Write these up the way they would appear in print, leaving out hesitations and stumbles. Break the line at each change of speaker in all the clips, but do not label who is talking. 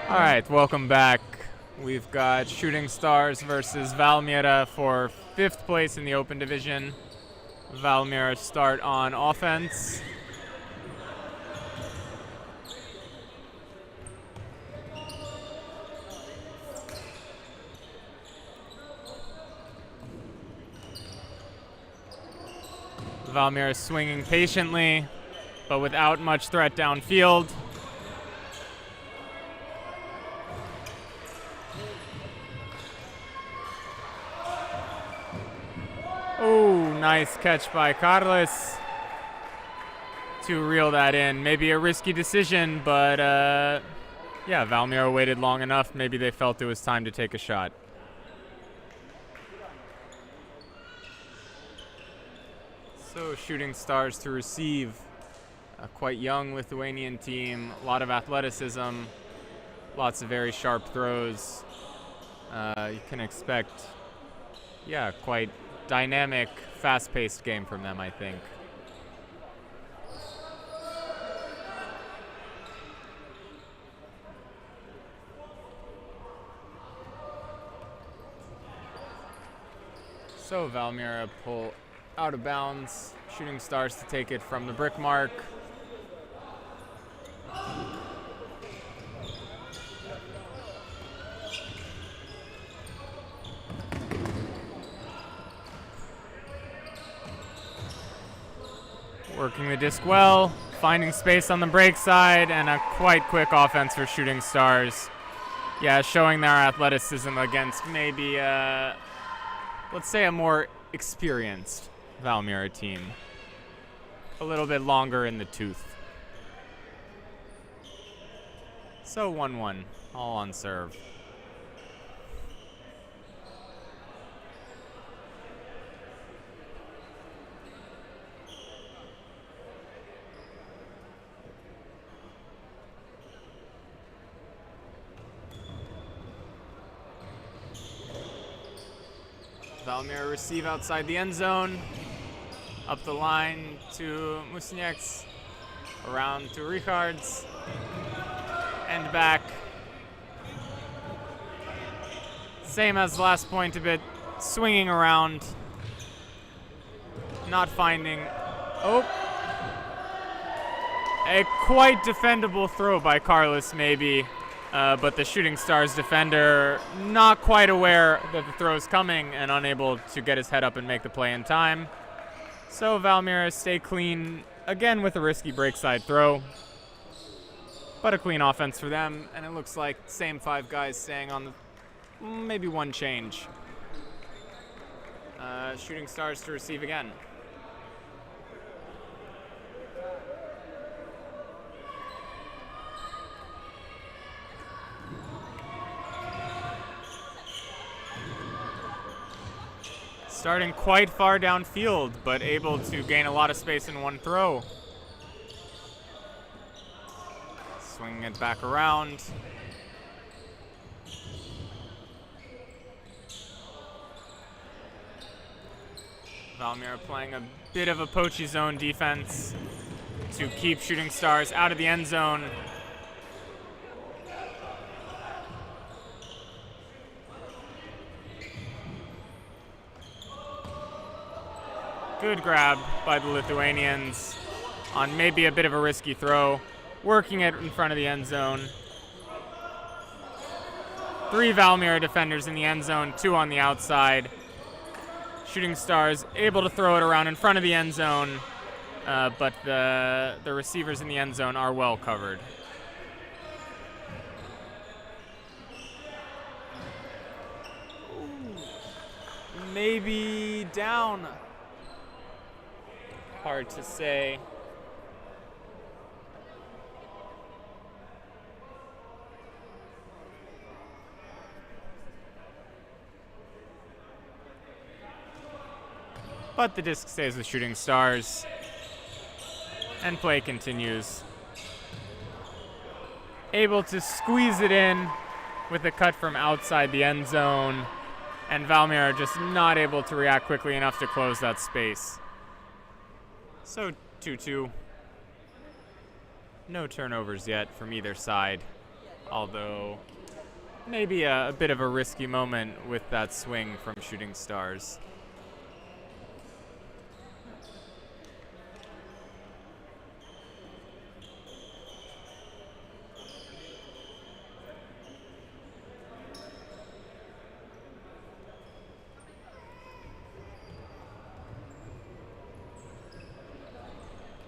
All right, welcome back. We've got Shooting Stars versus Valmiera for 5th place in the Open Division. Valmiera start on offense. Valmiera swinging patiently, but without much threat downfield. Oh, nice catch by Carlos to reel that in. Maybe a risky decision, but yeah, Valmiera waited long enough. Maybe they felt it was time to take a shot. So Shooting Stars to receive. A quite young Lithuanian team, a lot of athleticism, lots of very sharp throws. You can expect, yeah, quite dynamic, fast-paced game from them, I think. So Valmiera pull out of bounds. Shooting Stars to take it from the brick mark. Working the disc well, finding space on the break side, and a quite quick offense for Shooting Stars. Yeah, showing their athleticism against maybe, let's say, a more experienced Valmiera team. A little bit longer in the tooth. So 1-1, all on serve. Valmiera receive outside the end zone. Up the line to Musnieks. Around to Rigas. And back. Same as last point, a bit swinging around. Not finding. Oh. A quite defendable throw by Carlos, maybe. But the Shooting Stars defender not quite aware that the throw is coming and unable to get his head up and make the play in time. So Valmiera stay clean, again with a risky break side throw. But a clean offense for them, and it looks like same 5 guys staying on the, maybe one change. Shooting Stars to receive again. Starting quite far downfield, but able to gain a lot of space in one throw. Swinging it back around. Valmiera playing a bit of a poachy zone defense to keep Shooting Stars out of the end zone. Good grab by the Lithuanians on maybe a bit of a risky throw, working it in front of the end zone. 3 Valmiera defenders in the end zone, 2 on the outside. Shooting Stars able to throw it around in front of the end zone, but the receivers in the end zone are well covered. Maybe down. Hard to say. But the disc stays with Shooting Stars. And play continues. Able to squeeze it in with a cut from outside the end zone. And Valmiera just not able to react quickly enough to close that space. So 2-2. No turnovers yet from either side. Although maybe a bit of a risky moment with that swing from Shooting Stars.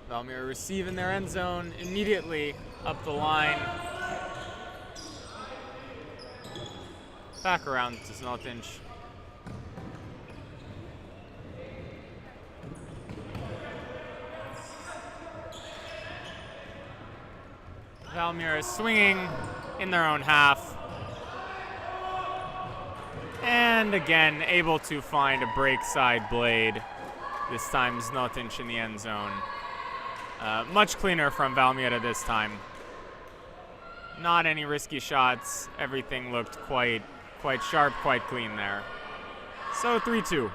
Valmiera receive in their end zone, immediately up the line. Back around to Znotinch. Valmiera swinging in their own half. And again, able to find a break side blade. This time Znotinch in the end zone. Much cleaner from Valmiera this time. Not any risky shots. Everything looked quite sharp, quite clean there. So 3-2.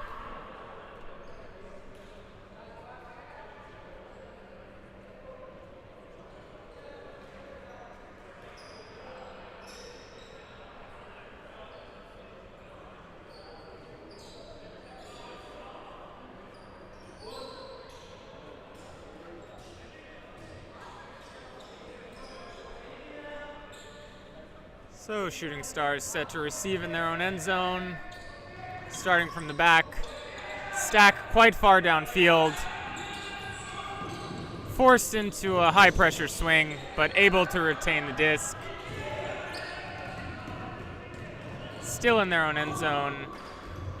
So Shooting Stars set to receive in their own end zone. Starting from the back. Stack quite far downfield. Forced into a high pressure swing, but able to retain the disc. Still in their own end zone.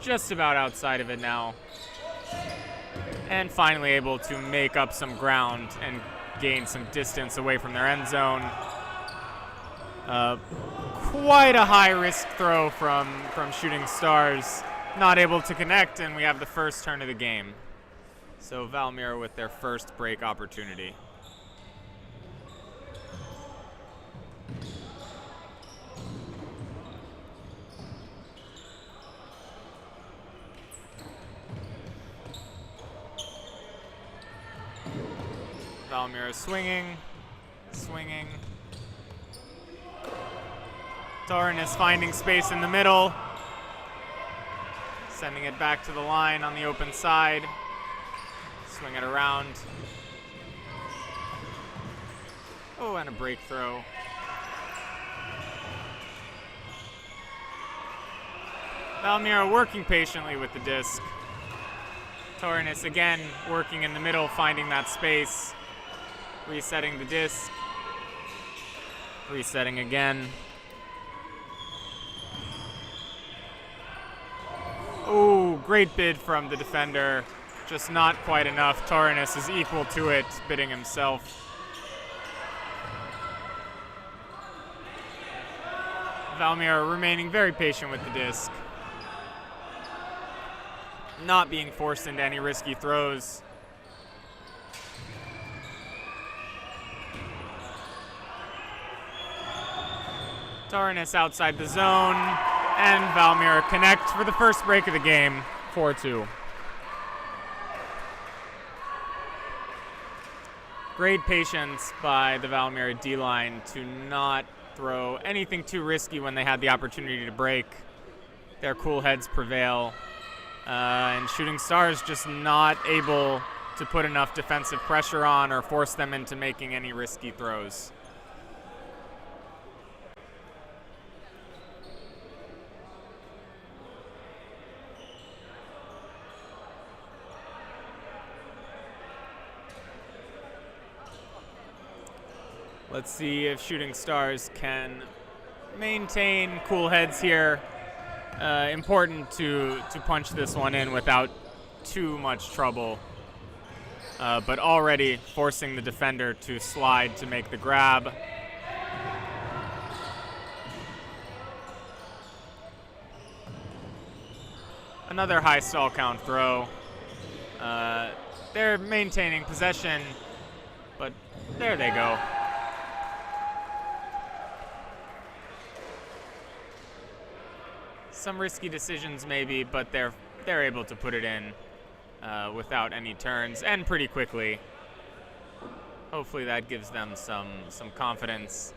Just about outside of it now. And finally able to make up some ground and gain some distance away from their end zone. Quite a high-risk throw from Shooting Stars. Not able to connect, and we have the first turn of the game. So Valmiera with their first break opportunity. Valmiera swinging. Torin is finding space in the middle. Sending it back to the line on the open side. Swing it around. Oh, and a break throw. Valmiera working patiently with the disc. Torin again working in the middle, finding that space. Resetting the disc. Resetting again. Oh, great bid from the defender. Just not quite enough. Torin is equal to it, bidding himself. Valmiera remaining very patient with the disc. Not being forced into any risky throws. Torin outside the zone. And Valmiera connect for the first break of the game, 4-2. Great patience by the Valmiera D-line to not throw anything too risky when they had the opportunity to break. Their cool heads prevail. And Shooting Stars just not able to put enough defensive pressure on or force them into making any risky throws. Let's see if Shooting Stars can maintain cool heads here. Important to punch this one in without too much trouble. But already forcing the defender to slide to make the grab. Another high stall count throw. They're maintaining possession. But there they go. Some risky decisions maybe, but they're able to put it in without any turns and pretty quickly. Hopefully that gives them some confidence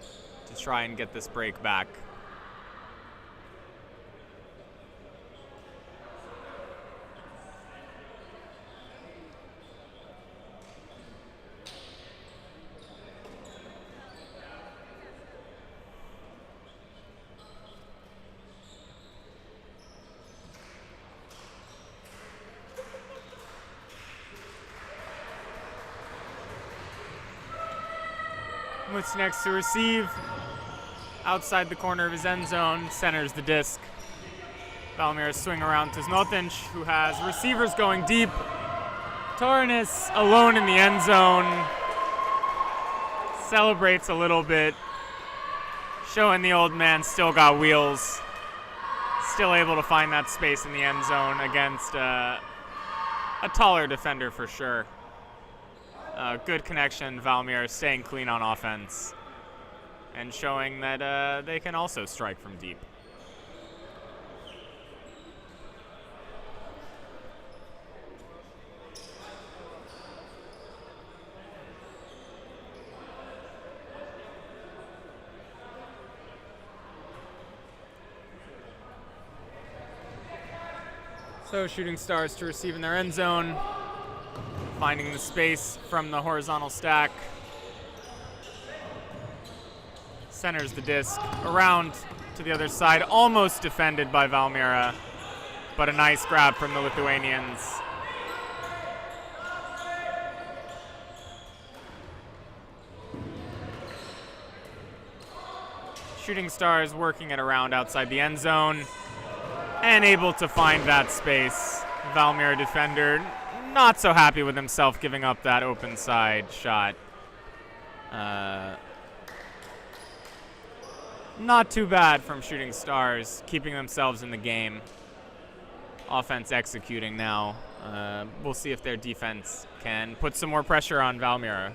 to try and get this break back. What's next to receive? Outside the corner of his end zone, centers the disc. Valmiera swing around to Znotins, who has receivers going deep. Torres alone in the end zone. Celebrates a little bit, showing the old man still got wheels. Still able to find that space in the end zone against a taller defender for sure. Good connection, Valmiera staying clean on offense and showing that they can also strike from deep. So Shooting Stars to receive in their end zone. Finding the space from the horizontal stack. Centers the disc around to the other side, almost defended by Valmiera, but a nice grab from the Lithuanians. Shooting Stars working it around outside the end zone and able to find that space. Valmiera defender not so happy with himself giving up that open side shot. Not too bad from Shooting Stars, keeping themselves in the game. Offense executing now. We'll see if their defense can put some more pressure on Valmiera.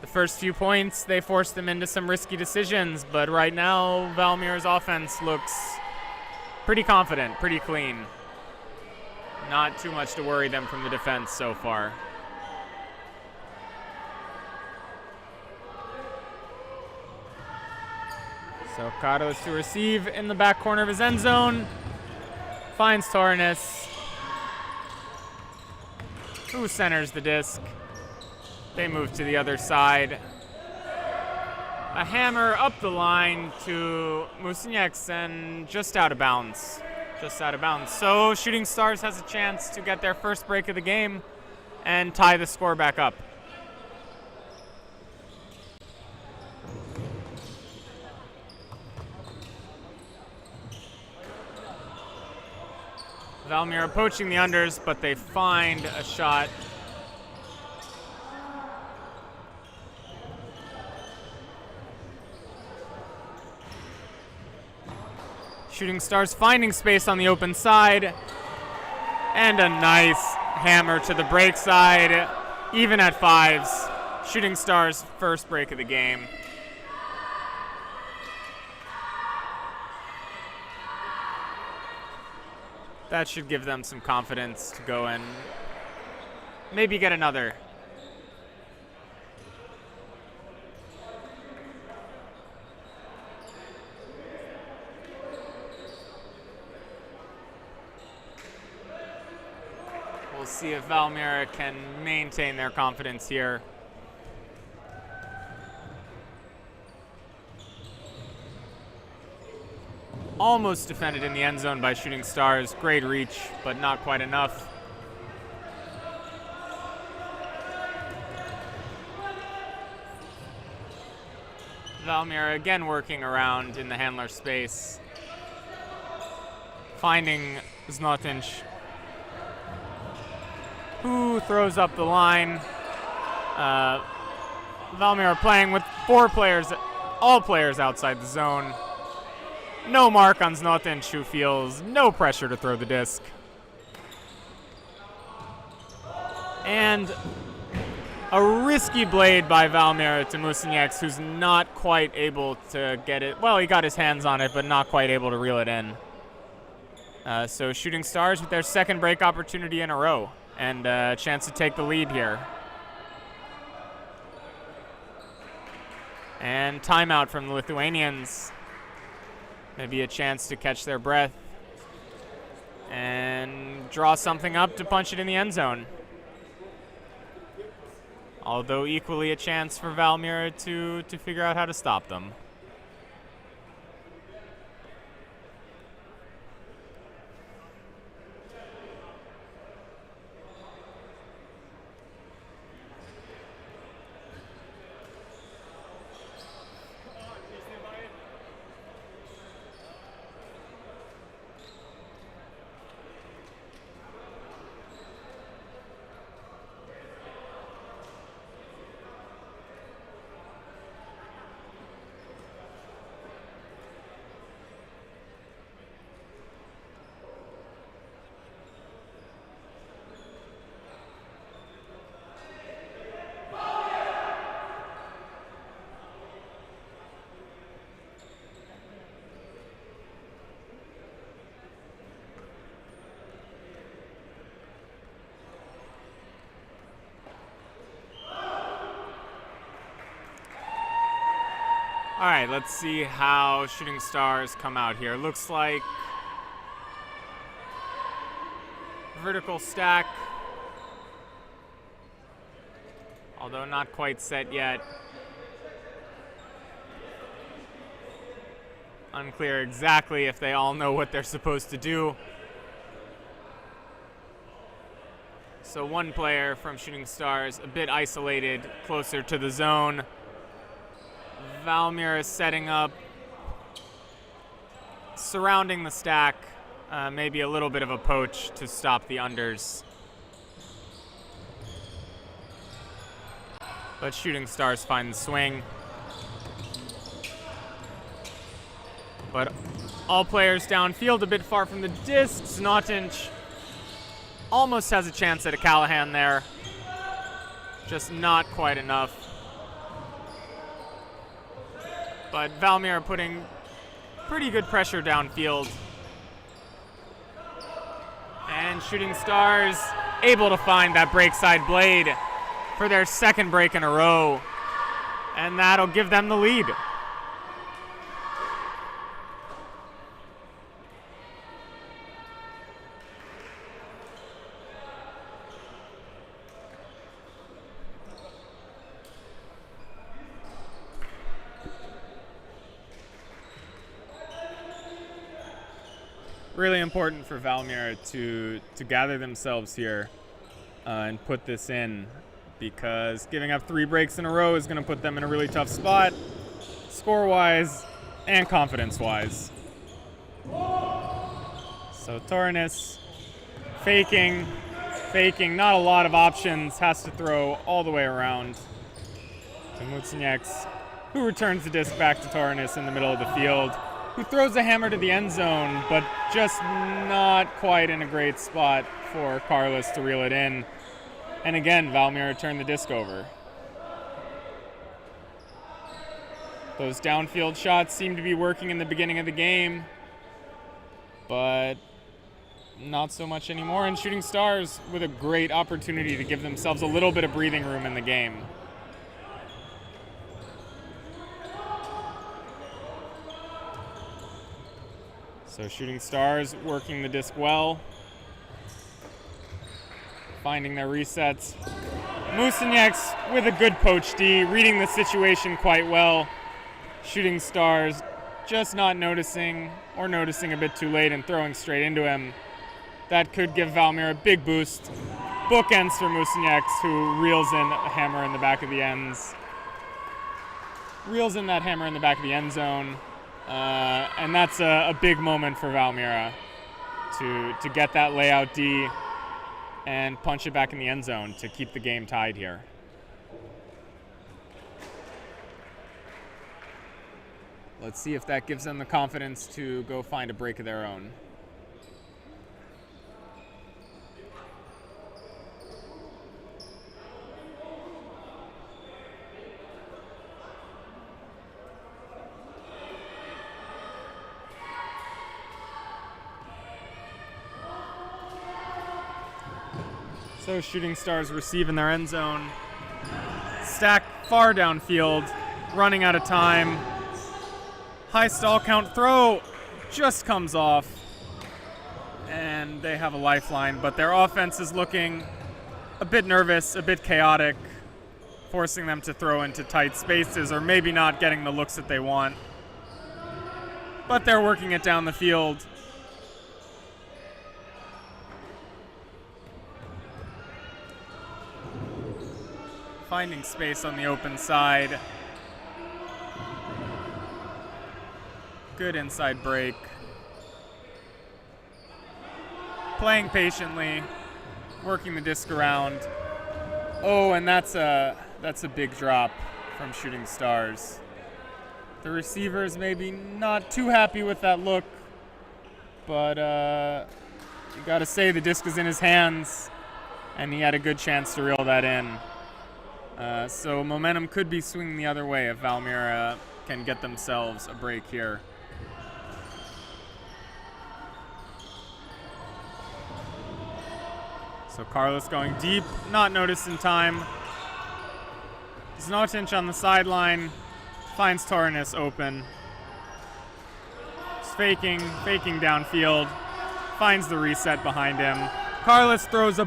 The first few points, they forced them into some risky decisions, but right now, Valmiera's offense looks pretty confident, pretty clean. Not too much to worry them from the defense so far. So Carlos to receive in the back corner of his end zone. Finds Torres, who centers the disc. They move to the other side. A hammer up the line to Musinyeks and just out of bounds. Just out of bounds. So Shooting Stars has a chance to get their first break of the game and tie the score back up. Valmiera poaching the unders, but they find a shot. Shooting Stars finding space on the open side. And a nice hammer to the break side. Even at fives. Shooting Stars' first break of the game. That should give them some confidence to go and maybe get another. We'll see if Valmiera can maintain their confidence here. Almost defended in the end zone by Shooting Stars. Great reach, but not quite enough. Valmiera again working around in the handler space. Finding Znotins, who throws up the line. Valmiera playing with four players, all players outside the zone. No mark on Znotins, who feels no pressure to throw the disc. And A risky blade by Valmiera to Musonyex, who's not quite able to get it. Well, he got his hands on it, but not quite able to reel it in. So Shooting Stars with their second break opportunity in a row, and a chance to take the lead here. And timeout from the Lithuanians. Maybe a chance to catch their breath and draw something up to punch it in the end zone. Although equally a chance for Valmiera to figure out how to stop them. All right, let's see how Shooting Stars come out here. Looks like vertical stack, although not quite set yet. Unclear exactly if they all know what they're supposed to do. So one player from Shooting Stars a bit isolated, closer to the zone. Valmiera is setting up, surrounding the stack, maybe a little bit of a poach to stop the unders. But Shooting Stars find the swing. But all players downfield, a bit far from the disc. Znatinch almost has a chance at a Callahan there. Just not quite enough. But Valmiera putting pretty good pressure downfield. And Shooting Stars able to find that break side blade for their second break in a row. And that'll give them the lead. Really important for Valmiera to gather themselves here and put this in, because giving up 3 breaks in a row is going to put them in a really tough spot, score-wise and confidence-wise. So Tornis faking, not a lot of options, has to throw all the way around to Musonyex, who returns the disc back to Tornis in the middle of the field, who throws a hammer to the end zone, but just not quite in a great spot for Carlos to reel it in. And again, Valmiera turned the disc over. Those downfield shots seem to be working in the beginning of the game, but not so much anymore. And Shooting Stars with a great opportunity to give themselves a little bit of breathing room in the game. So Shooting Stars working the disc well, finding their resets. Musonyex with a good poach D, reading the situation quite well. Shooting Stars just not noticing, or noticing a bit too late and throwing straight into him. That could give Valmiera a big boost. Bookends for Musonyex, who reels in a hammer in the back of the ends. Reels in that hammer in the back of the end zone. And that's a big moment for Valmiera to get that layout D and punch it back in the end zone to keep the game tied here. Let's see if that gives them the confidence to go find a break of their own. So Shooting Stars receive in their end zone. Stack far downfield, running out of time. High stall count throw just comes off. And they have a lifeline, but their offense is looking a bit nervous, a bit chaotic, forcing them to throw into tight spaces or maybe not getting the looks that they want. But they're working it down the field. Finding space on the open side. Good inside break. Playing patiently, working the disc around. Oh, and that's a big drop from Shooting Stars. The receivers maybe not too happy with that look, but you gotta say the disc was in his hands, and he had a good chance to reel that in. So momentum could be swinging the other way if Valmiera can get themselves a break here. So Carlos going deep, not noticed in time. Znatinch on the sideline, finds Torres open. He's faking downfield, finds the reset behind him. Carlos throws a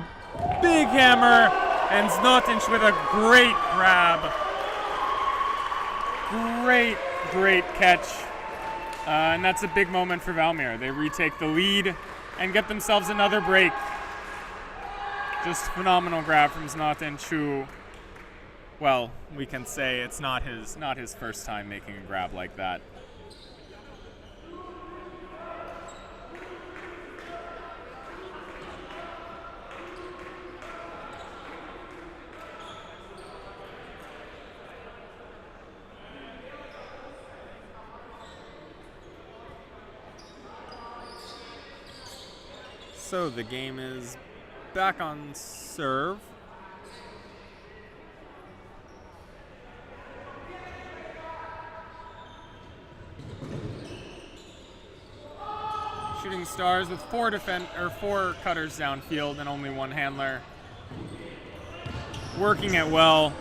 big hammer, and Znatinch with a great grab. Great catch. And that's a big moment for Valmiera. They retake the lead and get themselves another break. Just phenomenal grab from Znatinch, who, well, we can say it's not his first time making a grab like that. So the game is back on serve. Shooting Stars with four cutters downfield and only one handler. Working it well.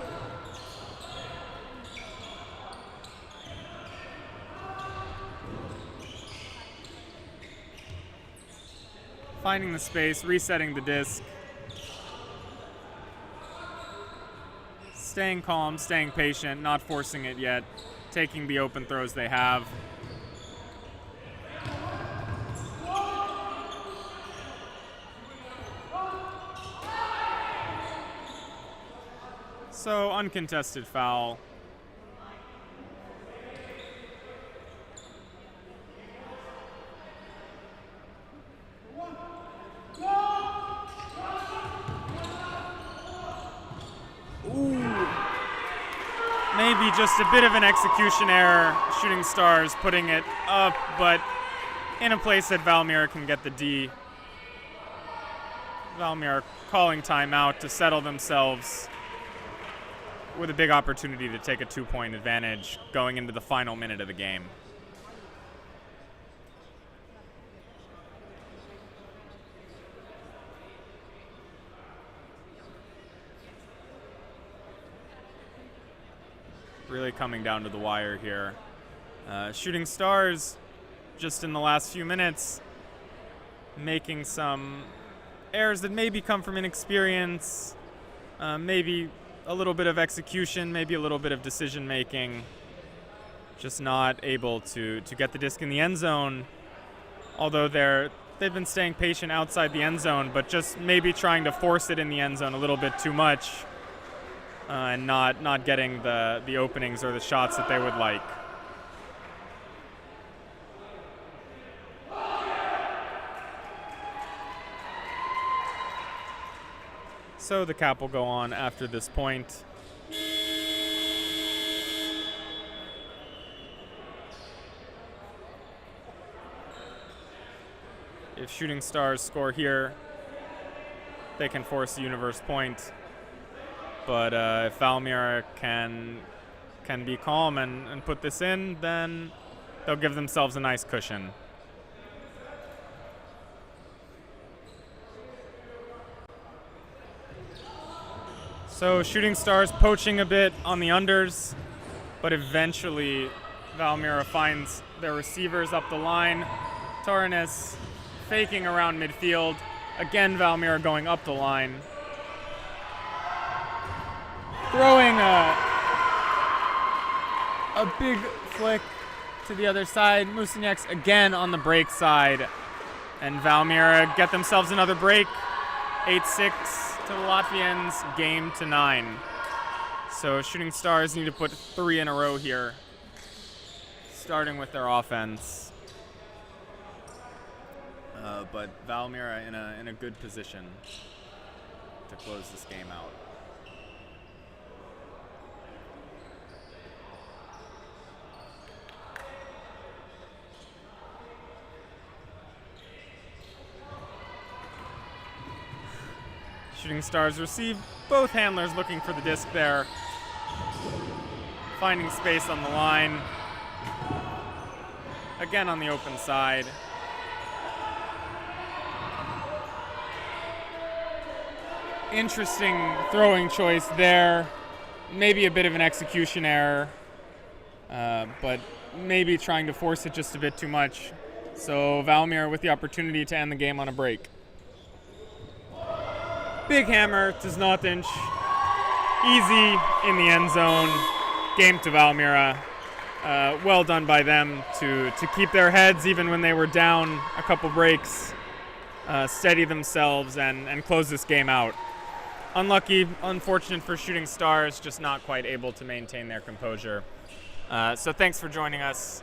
Finding the space, resetting the disc. Staying calm, staying patient, not forcing it yet. Taking the open throws they have. So, uncontested foul. Maybe just a bit of an execution error. Shooting Stars putting it up, but in a place that Valmiera can get the D. Valmiera calling timeout to settle themselves with a big opportunity to take a 2-point advantage going into the final minute of the game. Really coming down to the wire here. Shooting Stars, just in the last few minutes, making some errors that maybe come from inexperience, maybe a little bit of execution, maybe a little bit of decision making. Just not able to get the disc in the end zone, although they've been staying patient outside the end zone, but just maybe trying to force it in the end zone a little bit too much. And not getting the openings or the shots that they would like. So the cap will go on after this point. If Shooting Stars score here, they can force the universe point. But if Valmiera can be calm and put this in, then they'll give themselves a nice cushion. So Shooting Stars poaching a bit on the unders, but eventually Valmiera finds their receivers up the line. Torres faking around midfield. Again, Valmiera going up the line. Throwing a big flick to the other side. Musinieks again on the break side. And Valmiera get themselves another break. 8-6 to the Latvians, game to 9. So Shooting Stars need to put 3 in a row here, starting with their offense. But Valmiera in a good position to close this game out. Shooting Stars receive, both handlers looking for the disc there. Finding space on the line. Again on the open side. Interesting throwing choice there. Maybe a bit of an execution error, but maybe trying to force it just a bit too much. So Valmiera with the opportunity to end the game on a break. Big hammer to Znotinch. Easy in the end zone. Game to Valmiera. Well done by them to keep their heads even when they were down a couple breaks, steady themselves, and close this game out. Unlucky, unfortunate for Shooting Stars, just not quite able to maintain their composure. So thanks for joining us,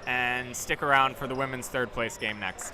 and stick around for the women's third place game next.